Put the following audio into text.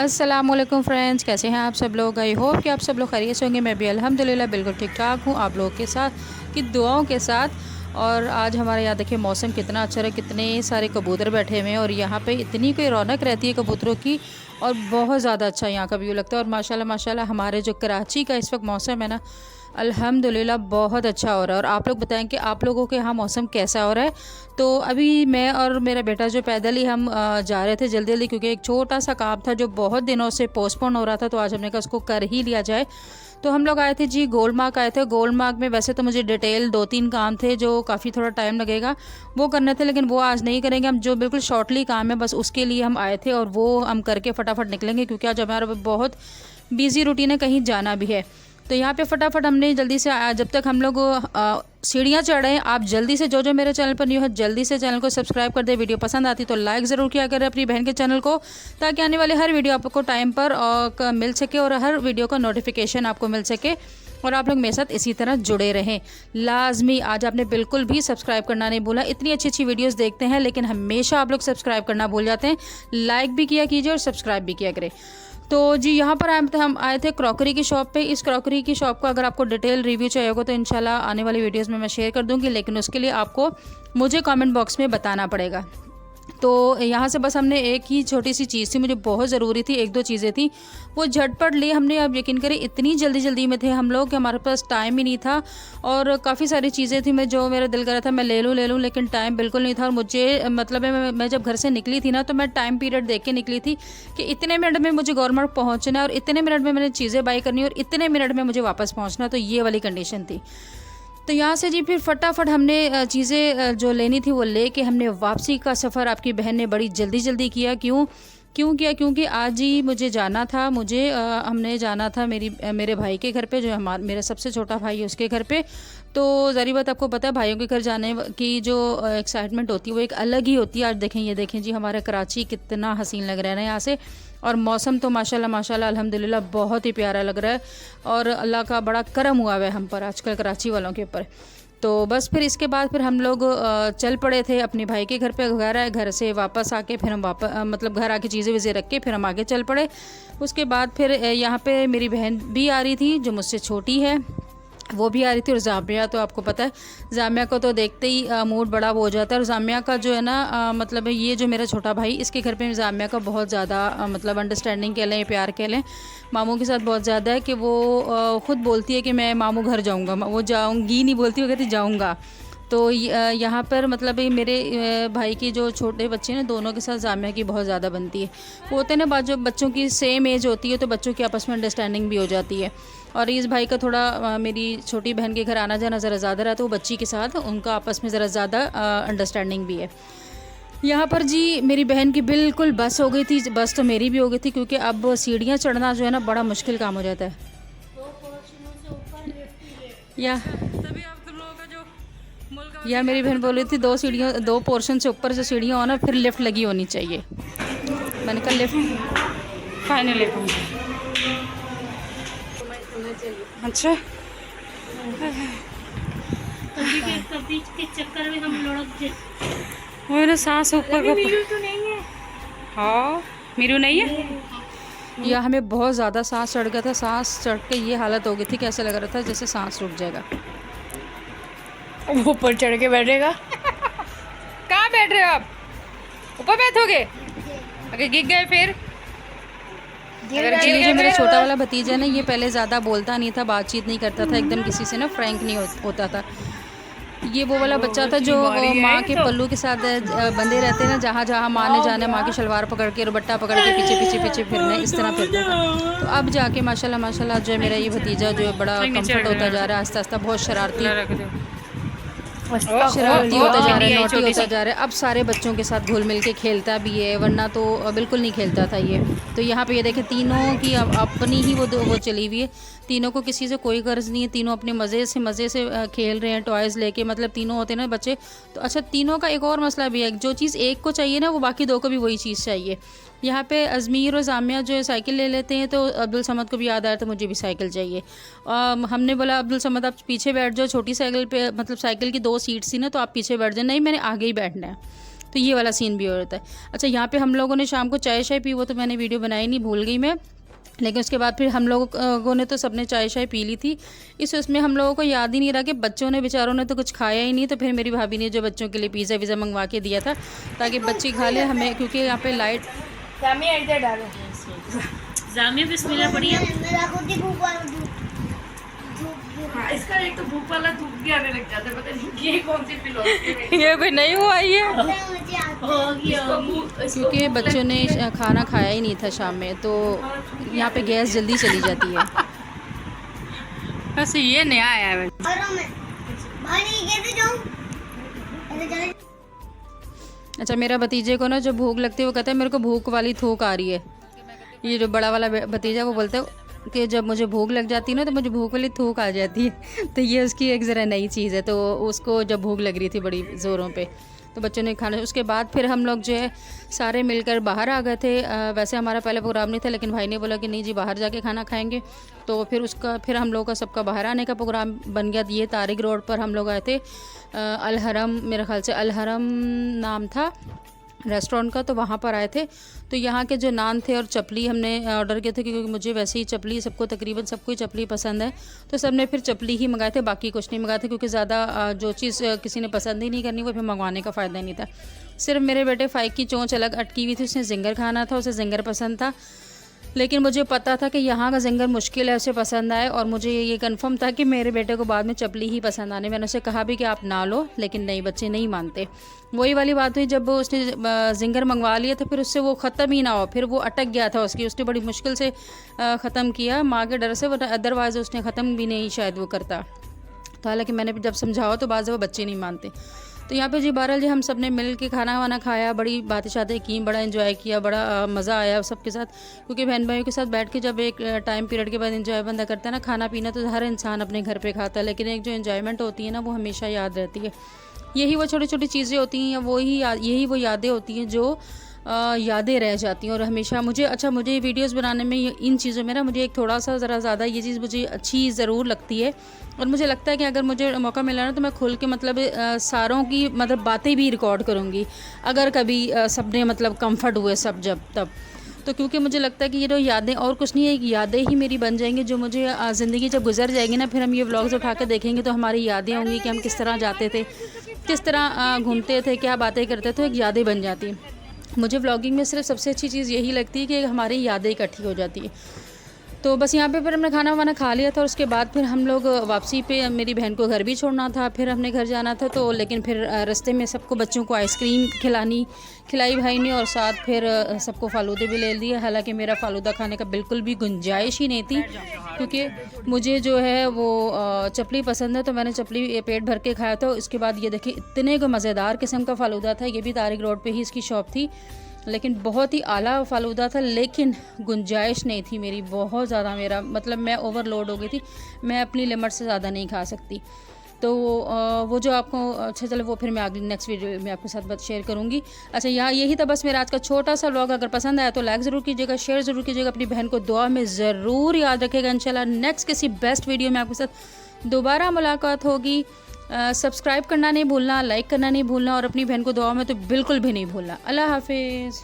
अस्सलामुअलैकुम फ्रेंड्स, कैसे हैं आप सब लोग। आई होप कि आप सब लोग खैरियत से होंगे। मैं भी अल्हम्दुलिल्लाह बिल्कुल ठीक ठाक हूँ, आप लोगों के साथ की दुआओं के साथ। और आज हमारे यहाँ देखिए मौसम कितना अच्छा है, कितने सारे कबूतर बैठे हुए हैं और यहाँ पे इतनी कोई रौनक रहती है कबूतरों की। और बहुत ज़्यादा अच्छा यहाँ का व्यू लगता है। और माशाल्लाह माशाल्लाह हमारे जो कराची का इस वक्त मौसम है ना, अल्हम्दुलिल्लाह बहुत अच्छा हो रहा है। और आप लोग बताएं कि आप लोगों के यहाँ मौसम कैसा हो रहा है। तो अभी मैं और मेरा बेटा जो पैदल ही हम जा रहे थे जल्दी जल्दी, क्योंकि एक छोटा सा काम था जो बहुत दिनों से पोस्टपोन हो रहा था, तो आज हमने कहा उसको कर ही लिया जाए। तो हम लोग आए थे जी, गोलमार्ग आए थे। गोलमार्ग में वैसे तो मुझे डिटेल 2-3 काम थे जो काफ़ी थोड़ा टाइम लगेगा वो करने थे, लेकिन वो आज नहीं करेंगे हम। जो बिल्कुल शॉर्टली काम है बस उसके लिए हम आए थे और वो हम करके फटाफट निकलेंगे, क्योंकि आज हमारा बहुत बिजी रूटीन है, कहीं जाना भी है। तो यहाँ पे फटाफट हमने जल्दी से जब तक हम लोग सीढ़ियाँ चढ़ रहे हैं, आप जल्दी से जो मेरे चैनल पर न्यू है जल्दी से चैनल को सब्सक्राइब कर दे। वीडियो पसंद आती तो लाइक ज़रूर किया करें अपनी बहन के चैनल को, ताकि आने वाले हर वीडियो आपको टाइम पर मिल सके और हर वीडियो का नोटिफिकेशन आपको मिल सके और आप लोग मेरे साथ इसी तरह जुड़े रहें। लाजमी आज आपने बिल्कुल भी सब्सक्राइब करना नहीं भूला। इतनी अच्छी अच्छी वीडियोस देखते हैं लेकिन हमेशा आप लोग सब्सक्राइब करना भूल जाते हैं। लाइक भी किया कीजिए और सब्सक्राइब भी किया करें। तो जी यहाँ पर हम आए थे क्रॉकरी की शॉप पे। इस क्रॉकरी की शॉप का अगर आपको डिटेल रिव्यू चाहिए होगा तो इंशाल्लाह आने वाली वीडियोस में मैं शेयर कर दूँगी, लेकिन उसके लिए आपको मुझे कमेंट बॉक्स में बताना पड़ेगा। तो यहाँ से बस हमने एक ही छोटी सी चीज़ थी, मुझे बहुत ज़रूरी थी, 1-2 चीज़ें थी, वो झटपट ली हमने। अब यकीन करें इतनी जल्दी जल्दी में थे हम लोग कि हमारे पास टाइम ही नहीं था। और काफ़ी सारी चीज़ें थी, मैं जो मेरा दिल कर रहा था मैं ले लूँ लेकिन टाइम बिल्कुल नहीं था। और मुझे मतलब मैं जब घर से निकली थी ना, तो मैं टाइम पीरियड देख के निकली थी कि इतने मिनट में मुझे गवर्नमेंट पहुँचना है और इतने मिनट में मैंने चीज़ें बाई करनी है और इतने मिनट में मुझे वापस पहुँचना। तो ये वाली कंडीशन थी। तो यहाँ से जी फिर फटाफट हमने चीज़ें जो लेनी थी वो लेके हमने वापसी का सफ़र आपकी बहन ने बड़ी जल्दी जल्दी किया। क्यों किया? क्योंकि आज ही मुझे जाना था। हमने जाना था मेरे भाई के घर पे, जो मेरा सबसे छोटा भाई है उसके घर पे। तो ज़री बात आपको पता है, भाइयों के घर जाने की जो एक्साइटमेंट होती है वो एक अलग ही होती है। आज ये देखें जी हमारा कराची कितना हसीन लग रहा है ना यहाँ से। और मौसम तो माशाल्लाह माशाल्लाह अल्हम्दुलिल्लाह बहुत ही प्यारा लग रहा है और अल्लाह का बड़ा करम हुआ है हम पर आजकल कराची वालों के ऊपर। तो बस फिर इसके बाद फिर हम लोग चल पड़े थे अपने भाई के घर पे। घर से वापस आके फिर हम मतलब घर आके चीज़ें वीज़ें रख के फिर हम आगे चल पड़े। उसके बाद फिर यहाँ पे मेरी बहन भी आ रही थी जो मुझसे छोटी है, वो भी आ रही थी। और जामिया तो आपको पता है, जामिया को तो देखते ही मूड बड़ा वो हो जाता है। और जामिया का जो है ना मतलब ये जो मेरा छोटा भाई, इसके घर पे जामिया का बहुत ज़्यादा मतलब अंडरस्टैंडिंग कह लें, प्यार कह लें, मामू के साथ बहुत ज़्यादा है कि वो ख़ुद बोलती है कि मैं मामू घर जाऊँगा। वो जाऊँगी नहीं बोलती, वो कहती जाऊँगा। तो यहाँ पर मतलब मेरे भाई की जो छोटे बच्चे हैं दोनों के साथ जामिया की बहुत ज़्यादा बनती है। वो होते हैं ना बात, जो बच्चों की सेम एज होती है तो बच्चों की आपस में अंडरस्टैंडिंग भी हो जाती है। और इस भाई का थोड़ा मेरी छोटी बहन के घर आना जाना ज़रा ज़्यादा रहता है, वो बच्ची के साथ उनका आपस में ज़रा ज़्यादा अंडरस्टैंडिंग भी है। यहाँ पर जी मेरी बहन की बिल्कुल बस हो गई थी, बस तो मेरी भी हो गई थी, क्योंकि अब सीढ़ियाँ चढ़ना जो है ना बड़ा मुश्किल काम हो जाता है। या मेरी बहन बोल रही थी 2 पोर्शन से ऊपर जो सीढ़ियाँ हो ना फिर लिफ्ट लगी होनी चाहिए। मैंने कहा लिफ्ट फाइनली। अच्छा कभी के चक्कर में हम लुढ़क वो ना सांस ऊपर को। मीरू तो नहीं है। हाँ मीरू नहीं है। या हमें बहुत ज़्यादा सांस चढ़ गया था, सांस चढ़ के ये हालत हो गई थी कि ऐसा लग रहा था जैसे सांस रुक जाएगा। ऊपर चढ़ के बैठेगा। कहाँ बैठ रहे हो आप? ऊपर बैठोगे? अगर गिर गए फिर? अगर गिर गए, मेरा छोटा वाला भतीजा है ना, ये पहले ज़्यादा बोलता नहीं था, बातचीत नहीं करता था, एकदम किसी से ना फ्रैंक नहीं होता था। ये वो वाला बच्चा था जो माँ के पल्लू के साथ बंधे रहते हैं ना, जहाँ जहाँ माँ ने जाना माँ की शलवार पकड़ के दुपट्टा पकड़ के पीछे पीछे पीछे फिरना, इस तरह फिरता था। तो अब जाके माशाल्लाह माशाल्लाह जो है मेरा ये भतीजा जो है बड़ा कम्फर्ट होता जा रहा है आस्ते आस्ते। बहुत शरारती होता जा रहा है, नोटी होता जा रहा है। अब सारे बच्चों के साथ घुल मिल के खेलता भी है, वरना तो बिल्कुल नहीं खेलता था ये। तो यहाँ पे ये देखें तीनों की अपनी ही वो चली हुई है, तीनों को किसी से कोई गर्ज नहीं है, तीनों अपने मज़े से खेल रहे हैं टॉयज़ लेके। मतलब तीनों होते हैं ना बच्चे तो अच्छा, तीनों का एक और मसला भी है, जो चीज़ एक को चाहिए ना वो बाकी 2 को भी वही चीज़ चाहिए। यहाँ पे अज़मीर और जामिया जो है साइकिल ले लेते हैं, तो अब्दुल समद को भी याद आया तो मुझे भी साइकिल चाहिए। हमने बोला अब्दुल समद आप पीछे बैठ जाओ, छोटी साइकिल पे मतलब साइकिल की 2 सीट्स थी ना, तो आप पीछे बैठ जाओ। नहीं मैंने आगे ही बैठना है। तो ये वाला सीन भी होता है। अच्छा, यहाँ पे हम लोगों ने शाम को चाय शाय पी, वो तो मैंने वीडियो बनाई नहीं, भूल गई मैं। लेकिन उसके बाद फिर हम लोगों ने तो सबने चाय शाय पी ली थी। उसमें हम लोगों को याद ही नहीं रहा कि बच्चों ने बेचारों ने तो कुछ खाया ही नहीं। तो फिर मेरी भाभी ने जो बच्चों के लिए पिज़्ज़ा वीज़ा मंगवा के दिया था ताकि बच्चे खा लें, हमें क्योंकि यहाँ पे लाइट। जामिया बिस्मिल्लाह बढ़िया। हाँ, इसका एक तो भूख वाला धूप भी आने लग जाता है, पता नहीं ये कौन सी फिलॉसफी है। ये कोई नहीं हुआ ये, होगी होगी। क्योंकि बच्चों ने खाना खाया ही नहीं था शाम में, तो यहाँ पे गैस जल्दी चली जाती है। वैसे ये नया आया है। अच्छा, मेरा भतीजे को ना जब भूख लगती है वो कहता है मेरे को भूख वाली थूक आ रही है। ये जो बड़ा वाला भतीजा वो बोलता है कि जब मुझे भूख लग जाती है ना तो मुझे भूख वाली थूक आ जाती है। तो ये उसकी एक ज़रा नई चीज़ है। तो उसको जब भूख लग रही थी बड़ी ज़ोरों पे, तो बच्चों ने खाना। उसके बाद फिर हम लोग जो है सारे मिलकर बाहर आ गए थे। वैसे हमारा पहले प्रोग्राम नहीं था, लेकिन भाई ने बोला कि नहीं जी बाहर जाके खाना खाएंगे। तो फिर हम लोग का सबका बाहर आने का प्रोग्राम बन गया। ये तारिक रोड पर हम लोग आए थे, अल हरम, मेरे ख्याल से अल हरम नाम था रेस्टोरेंट का, तो वहाँ पर आए थे। तो यहाँ के जो नान थे और चपली हमने ऑर्डर किए थे, क्योंकि मुझे वैसे ही चपली, सबको तकरीबन सबको ही चपली पसंद है, तो सबने फिर चपली ही मंगाए थे, बाकी कुछ नहीं मंगाए थे, क्योंकि ज़्यादा जो चीज़ किसी ने पसंद ही नहीं करनी वो फिर मंगवाने का फ़ायदा ही नहीं था। सिर्फ मेरे बेटे फाइक की चोंच अलग अटकी हुई थी, उसने जिंगर खाना था, उसे जिंगर पसंद था। लेकिन मुझे पता था कि यहाँ का जिंगर मुश्किल है उसे पसंद आए, और मुझे ये कंफर्म था कि मेरे बेटे को बाद में चपली ही पसंद आने। मैंने उसे कहा भी कि आप ना लो, लेकिन नहीं, बच्चे नहीं मानते। वही वाली बात हुई, जब उसने जिंगर मंगवा लिया तो फिर उससे वो ख़त्म ही ना हो, फिर वो अटक गया था उसने बड़ी मुश्किल से ख़त्म किया माँ के डर से, अदरवाइज़ उसने ख़त्म भी नहीं शायद वो करता। तो हालांकि मैंने जब समझाओ तो बाज़ वो बच्चे नहीं मानते। तो यहाँ पे जी बहरहाल जी हम सब ने मिल के खाना वाना खाया, बड़ी बातें शातें की, बड़ा एंजॉय किया, बड़ा मज़ा आया सबके साथ। क्योंकि बहन भाइयों के साथ बैठ के जब एक टाइम पीरियड के बाद एंजॉय बंदा करता है ना, खाना पीना तो हर इंसान अपने घर पे खाता है, लेकिन एक जो एंजॉयमेंट होती है ना वो हमेशा याद रहती है। यही वो छोटी छोटी चीज़ें होती हैं, या यही वो यादें होती हैं जो यादें रह जाती हैं। और हमेशा मुझे वीडियोस बनाने में इन चीज़ों में ना मुझे एक थोड़ा सा ज़रा ज़्यादा ये चीज़ मुझे अच्छी ज़रूर लगती है। और मुझे लगता है कि अगर मुझे मौका मिला ना तो मैं खुल के सारों की बातें भी रिकॉर्ड करूँगी, अगर कभी सबने कंफर्ट हुए सब जब तब। तो क्योंकि मुझे लगता है कि ये जो यादें और कुछ नहीं है, यादें ही मेरी बन जाएंगी, जो मुझे ज़िंदगी जब गुजर जाएगी ना, फिर हम ये व्लॉग्स उठा के देखेंगे तो हमारी यादें होंगी कि हम किस तरह जाते थे, किस तरह घूमते थे, क्या बातें करते थे, एक यादें बन जाती। मुझे व्लॉगिंग में सिर्फ सबसे अच्छी चीज़ यही लगती है कि हमारी यादें इकट्ठी हो जाती है। तो बस यहाँ पे फिर हमने खाना वाना खा लिया था, और उसके बाद फिर हम लोग वापसी पे, मेरी बहन को घर भी छोड़ना था, फिर हमने घर जाना था। तो लेकिन फिर रास्ते में सबको बच्चों को आइसक्रीम खिलाई भाई ने, और साथ फिर सबको फ़ालूदे भी ले लिए। हालांकि मेरा फ़ालूदा खाने का बिल्कुल भी गुंजाइश ही नहीं थी, क्योंकि मुझे जो है वो चपली पसंद है, तो मैंने चपली पेट भर के खाया था। इसके बाद ये देखिए इतने को मज़ेदार किस्म का फ़ालूदा था, ये भी तारिक रोड पे ही इसकी शॉप थी, लेकिन बहुत ही आला फ़ालूदा था, लेकिन गुंजाइश नहीं थी मेरी बहुत ज़्यादा। मैं ओवरलोड हो गई थी, मैं अपनी लिमिट से ज़्यादा नहीं खा सकती। तो वो जो आपको अच्छा चले वो फिर मैं अगली नेक्स्ट वीडियो में आपके साथ बात शेयर करूँगी। अच्छा, यही था बस मेरा आज का छोटा सा व्लॉग। अगर पसंद आया तो लाइक ज़रूर कीजिएगा, शेयर ज़रूर कीजिएगा, अपनी बहन को दुआ में ज़रूर याद रखेगा। इंशाल्लाह नेक्स्ट किसी बेस्ट वीडियो में आपके साथ दोबारा मुलाकात होगी। सब्सक्राइब करना नहीं भूलना, लाइक करना नहीं भूलना, और अपनी बहन को दुआ में तो बिल्कुल भी नहीं भूलना। अल्लाह हाफिज़।